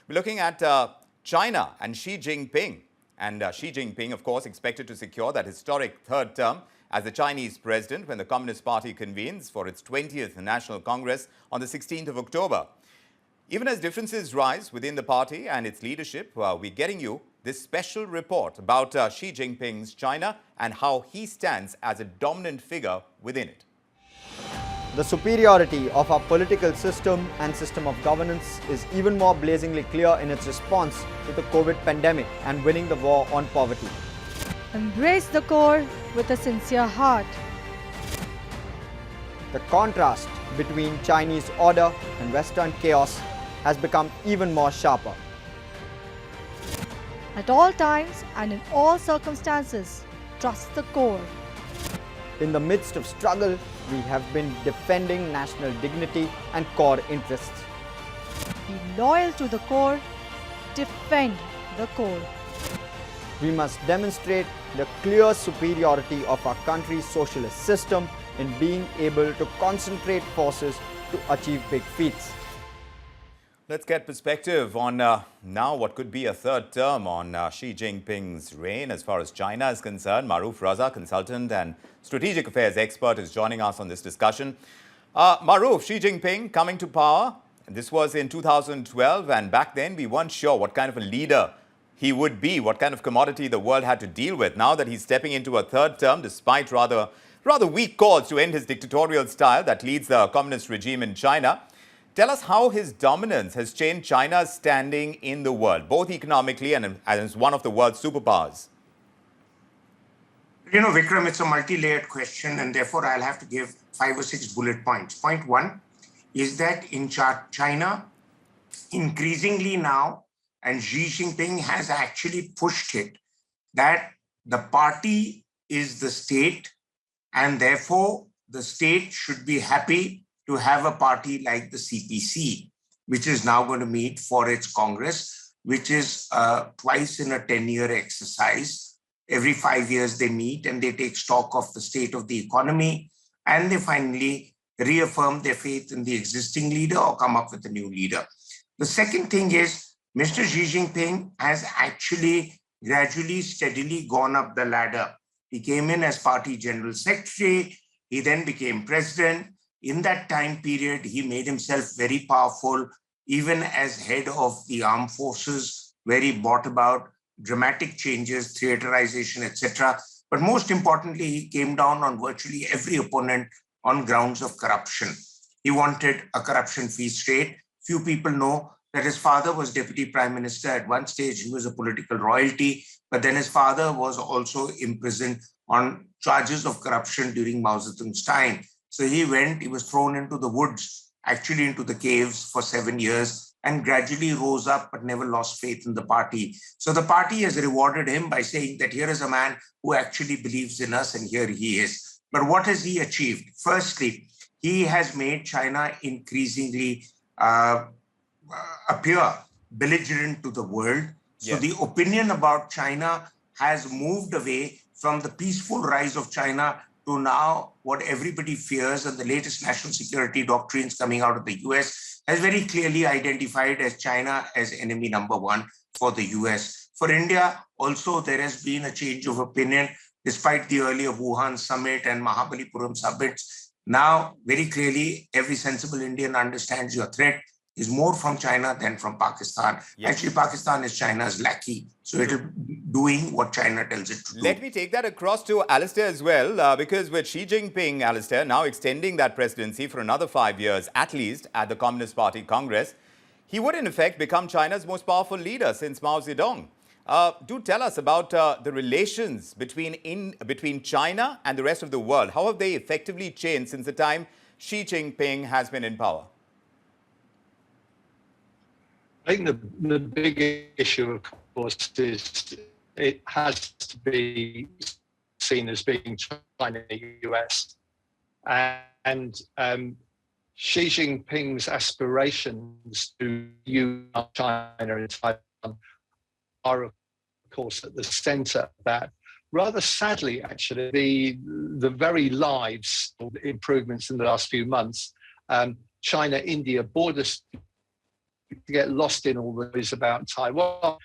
We're looking at China and Xi Jinping. And Xi Jinping, of course, expected to secure that historic third term as the Chinese president when the Communist Party convenes for its 20th National Congress on the 16th of October. Even as differences rise within the party and its leadership, we're getting you this special report about Xi Jinping's China and how he stands as a dominant figure within it. The superiority of our political system and system of governance is even more blazingly clear in its response to the COVID pandemic and winning the war on poverty. Embrace the core with a sincere heart. The contrast between Chinese order and Western chaos has become even more sharper. At all times and in all circumstances, trust the core. In the midst of struggle, we have been defending national dignity and core interests. Be loyal to the core, defend the core. We must demonstrate the clear superiority of our country's socialist system in being able to concentrate forces to achieve big feats. Let's get perspective on now what could be a third term on Xi Jinping's reign as far as China is concerned. Maroof, Raza, consultant and strategic affairs expert, is joining us on this discussion. Maroof, Xi Jinping coming to power. This was in 2012, and back then we weren't sure what kind of a leader he would be, what kind of commodity the world had to deal with. Now that he's stepping into a third term, despite rather weak calls to end his dictatorial style that leads the communist regime in China, tell us how his dominance has changed China's standing in the world, both economically and as one of the world's superpowers. You know, Vikram, it's a multi-layered question, and therefore I'll have to give 5 or 6 bullet points. Point 1 is that in China, increasingly now, and Xi Jinping has actually pushed it, that the party is the state, and therefore the state should be happy to have a party like the CPC, which is now going to meet for its Congress, which is twice in a 10-year exercise. Every 5 years they meet and they take stock of the state of the economy, and they finally reaffirm their faith in the existing leader or come up with a new leader. The second thing is Mr. Xi Jinping has actually gradually, steadily gone up the ladder. He came in as party general secretary. He then became president. In that time period, he made himself very powerful, even as head of the armed forces, where he brought about dramatic changes, theaterization, etc. But most importantly, he came down on virtually every opponent on grounds of corruption. He wanted a corruption-free state. Few people know that his father was deputy prime minister. At one stage, he was a political royalty, but then his father was also imprisoned on charges of corruption during Mao Zedong's time. So he was thrown into the woods, actually into the caves for 7 years, and gradually rose up, but never lost faith in the party. So the party has rewarded him by saying that here is a man who actually believes in us, and here he is. But what has he achieved? Firstly, he has made China increasingly appear belligerent to the world. So the opinion about China has moved away from the peaceful rise of China to now what everybody fears, and the latest national security doctrines coming out of the US has very clearly identified as China as enemy number 1 for the US. For India, also there has been a change of opinion despite the earlier Wuhan summit and Mahabalipuram summits. Now, very clearly, every sensible Indian understands your threat is more from China than from Pakistan. Actually, Pakistan is China's lackey, so it is doing what China tells it to do. Let me take that across to Alastair as well, because with Xi Jinping, Alastair, now extending that presidency for another 5 years, at least, at the Communist Party Congress, he would in effect become China's most powerful leader since Mao Zedong. Do tell us about the relations between China and the rest of the world. How have they effectively changed since the time Xi Jinping has been in power? I think the big issue, of course, is it has to be seen as being China-US. And Xi Jinping's aspirations to unite China and Taiwan are, of course, at the center of that. Rather sadly, actually, the very lives improvements in the last few months, China-India border get lost in all this about Taiwan.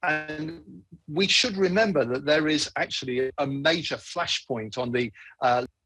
And we should remember that there is actually a major flashpoint on the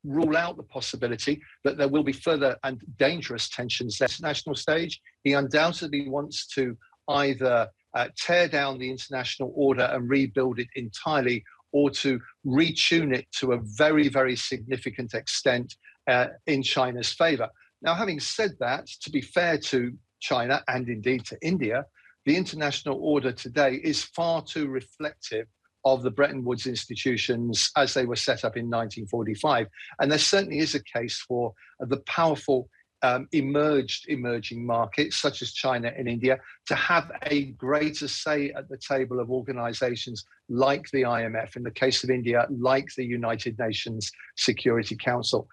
rule out the possibility that there will be further and dangerous tensions at the international stage. He undoubtedly wants to either tear down the international order and rebuild it entirely, or to retune it to a very, very significant extent in China's favor. Now, having said that, to be fair to China and indeed to India, the international order today is far too reflective of the Bretton Woods institutions as they were set up in 1945. And there certainly is a case for the powerful emerging markets such as China and India to have a greater say at the table of organizations like the IMF, in the case of India, like the United Nations Security Council.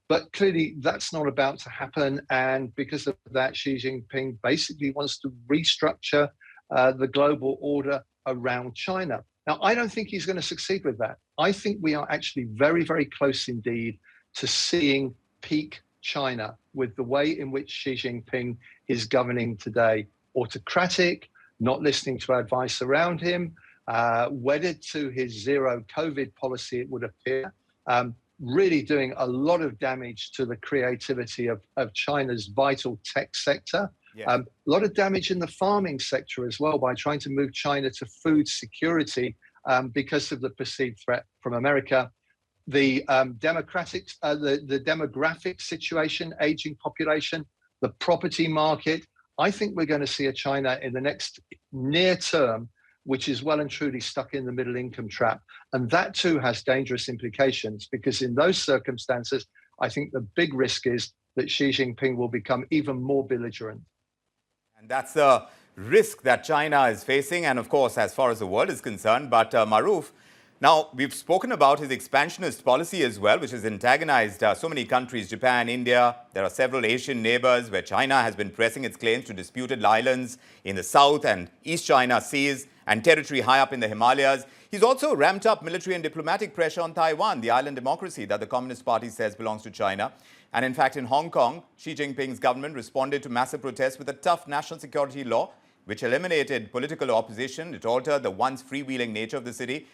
But clearly that's not about to happen. And because of that, Xi Jinping basically wants to restructure the global order around China. Now, I don't think he's going to succeed with that. I think we are actually very, very close indeed to seeing peak China with the way in which Xi Jinping is governing today. Autocratic, not listening to advice around him, wedded to his zero COVID policy, it would appear, really doing a lot of damage to the creativity of China's vital tech sector. Yeah. A lot of damage in the farming sector as well by trying to move China to food security because of the perceived threat from America. The demographic situation, aging population, the property market. I think we're going to see a China in the next near term which is well and truly stuck in the middle income trap. And that too has dangerous implications, because in those circumstances, I think the big risk is that Xi Jinping will become even more belligerent. And that's the risk that China is facing, and of course, as far as the world is concerned. But Maroof, now we've spoken about his expansionist policy as well, which has antagonized so many countries, Japan, India. There are several Asian neighbors where China has been pressing its claims to disputed islands in the South and East China Seas and territory high up in the Himalayas. He's also ramped up military and diplomatic pressure on Taiwan, the island democracy that the Communist Party says belongs to China. And in fact, in Hong Kong, Xi Jinping's government responded to massive protests with a tough national security law, which eliminated political opposition. It altered the once freewheeling nature of the city.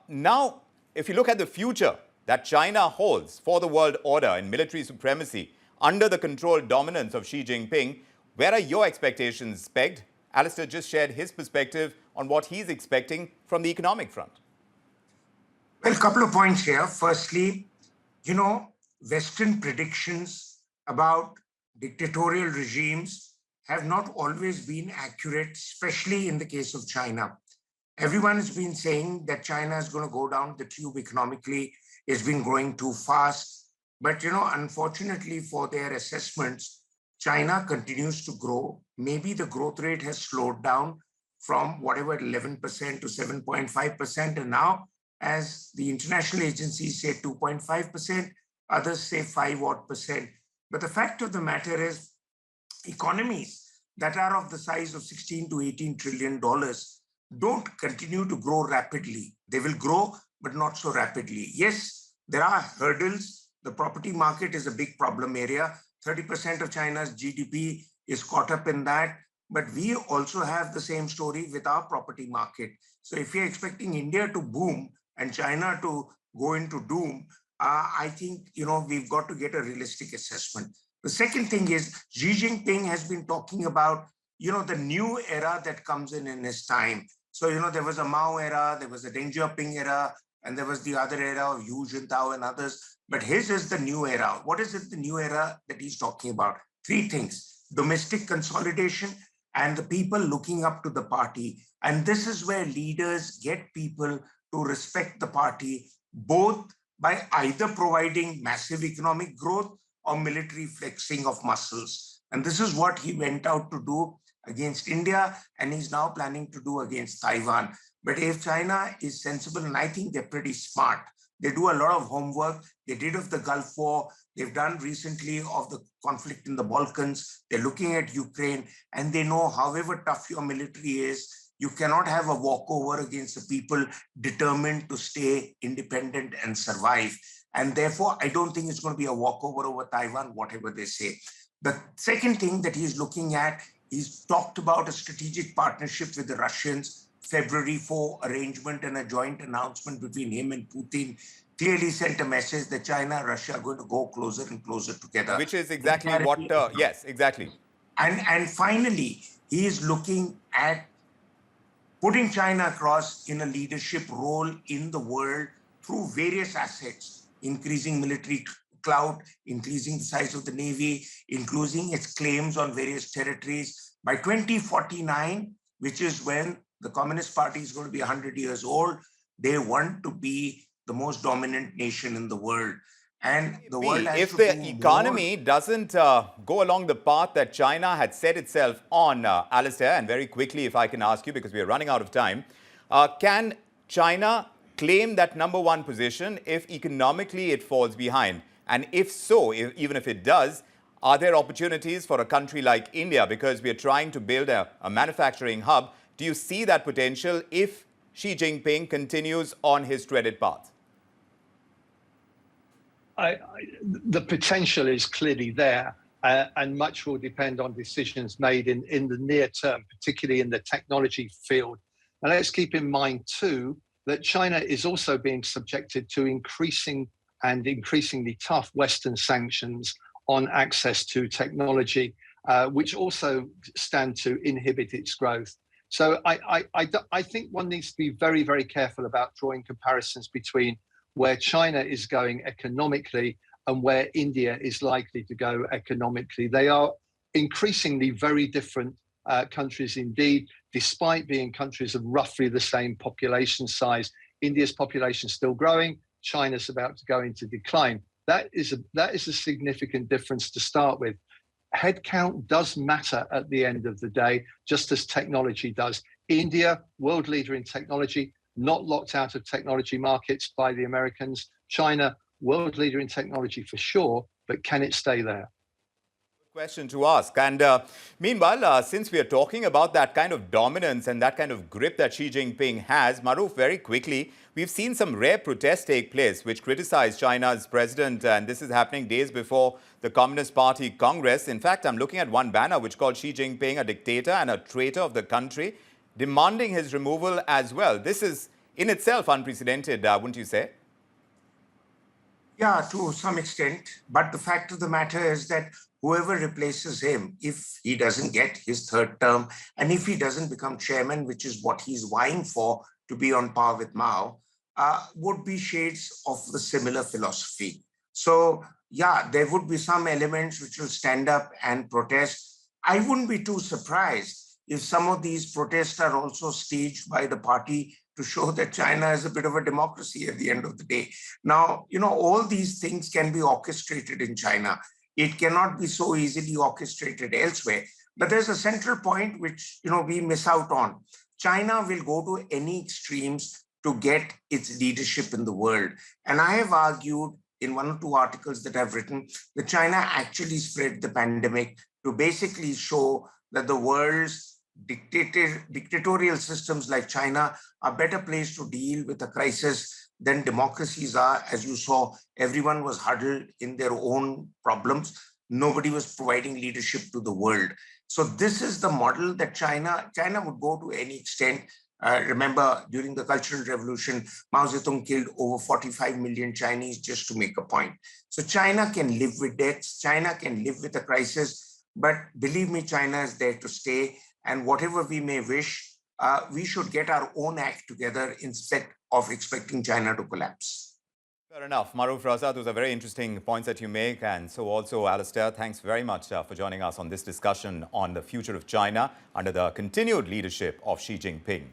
Now, if you look at the future that China holds for the world order and military supremacy under the controlled dominance of Xi Jinping, where are your expectations pegged? Alastair just shared his perspective on what he's expecting from the economic front. Well, a couple of points here. Firstly, Western predictions about dictatorial regimes have not always been accurate, especially in the case of China. Everyone has been saying that China is going to go down the tube economically, it's been growing too fast. But, unfortunately for their assessments, China continues to grow. Maybe the growth rate has slowed down from whatever 11% to 7.5%. And now, as the international agencies say 2.5%, others say 5% But the fact of the matter is, economies that are of the size of $16 to $18 trillion don't continue to grow rapidly. They will grow, but not so rapidly. Yes, there are hurdles. The property market is a big problem area. 30% of China's GDP is caught up in that. But we also have the same story with our property market. So if you're expecting India to boom and China to go into doom, I think, we've got to get a realistic assessment. The second thing is Xi Jinping has been talking about, the new era that comes in his time. So, there was a Mao era, there was a Deng Xiapong era, and there was the other era of Hu Jintao and others. But his is the new era. What is it, the new era that he's talking about? Three things: domestic consolidation and the people looking up to the party. And this is where leaders get people to respect the party, both by either providing massive economic growth or military flexing of muscles. And this is what he went out to do against India, and he's now planning to do against Taiwan. But if China is sensible, and I think they're pretty smart, they do a lot of homework. They did of the Gulf War. They've done recently of the conflict in the Balkans. They're looking at Ukraine, and they know however tough your military is, you cannot have a walkover against the people determined to stay independent and survive. And therefore, I don't think it's going to be a walkover over Taiwan, whatever they say. The second thing that he's looking at He's talked about a strategic partnership with the Russians. February 4 arrangement and a joint announcement between him and Putin clearly sent a message that China and Russia are going to go closer and closer together. Which is exactly what, yes, exactly. And finally, he is looking at putting China across in a leadership role in the world through various assets, increasing military clout, increasing the size of the Navy, increasing its claims on various territories. By 2049, which is when the Communist Party is going to be 100 years old, they want to be the most dominant nation in the world. And the world has if to the do economy doesn't go along the path that China had set itself on, Alastair, and very quickly, if I can ask you, because we are running out of time, can China claim that #1 position if economically it falls behind? And if so, even if it does, are there opportunities for a country like India? Because we are trying to build a manufacturing hub. Do you see that potential if Xi Jinping continues on his treaded path? The potential is clearly there, and much will depend on decisions made in the near term, particularly in the technology field. And let's keep in mind too that China is also being subjected to increasingly tough Western sanctions on access to technology, which also stand to inhibit its growth. So I think one needs to be very, very careful about drawing comparisons between where China is going economically and where India is likely to go economically. They are increasingly very different countries indeed, despite being countries of roughly the same population size. India's population is still growing. China's about to go into decline. That is a significant difference to start with. Headcount does matter at the end of the day, just as technology does. India, world leader in technology, not locked out of technology markets by the Americans. China, world leader in technology for sure, but can it stay there? Question to ask. And meanwhile, since we are talking about that kind of dominance and that kind of grip that Xi Jinping has, Maroof, very quickly, we've seen some rare protests take place which criticize China's president, and this is happening days before the Communist Party Congress. In fact, I'm looking at one banner which called Xi Jinping a dictator and a traitor of the country, demanding his removal as well. This is in itself unprecedented, wouldn't you say? Yeah, to some extent. But the fact of the matter is that whoever replaces him, if he doesn't get his third term, and if he doesn't become chairman, which is what he's vying for to be on par with Mao, would be shades of the similar philosophy. So, yeah, there would be some elements which will stand up and protest. I wouldn't be too surprised if some of these protests are also staged by the party to show that China is a bit of a democracy at the end of the day. Now, all these things can be orchestrated in China. It cannot be so easily orchestrated elsewhere. But there's a central point which, we miss out on. China will go to any extremes to get its leadership in the world. And I have argued in one or two articles that I've written that China actually spread the pandemic to basically show that the world's dictatorial systems like China are better placed to deal with a crisis than democracies are. As you saw, everyone was huddled in their own problems. Nobody was providing leadership to the world. So this is the model that China would go to any extent. Remember, during the Cultural Revolution, Mao Zedong killed over 45 million Chinese just to make a point. So China can live with debts. China can live with a crisis. But believe me, China is there to stay. And whatever we may wish, we should get our own act together instead of expecting China to collapse. Fair enough. Maroof, Raza, those are very interesting points that you make. And so also, Alastair, thanks very much for joining us on this discussion on the future of China under the continued leadership of Xi Jinping.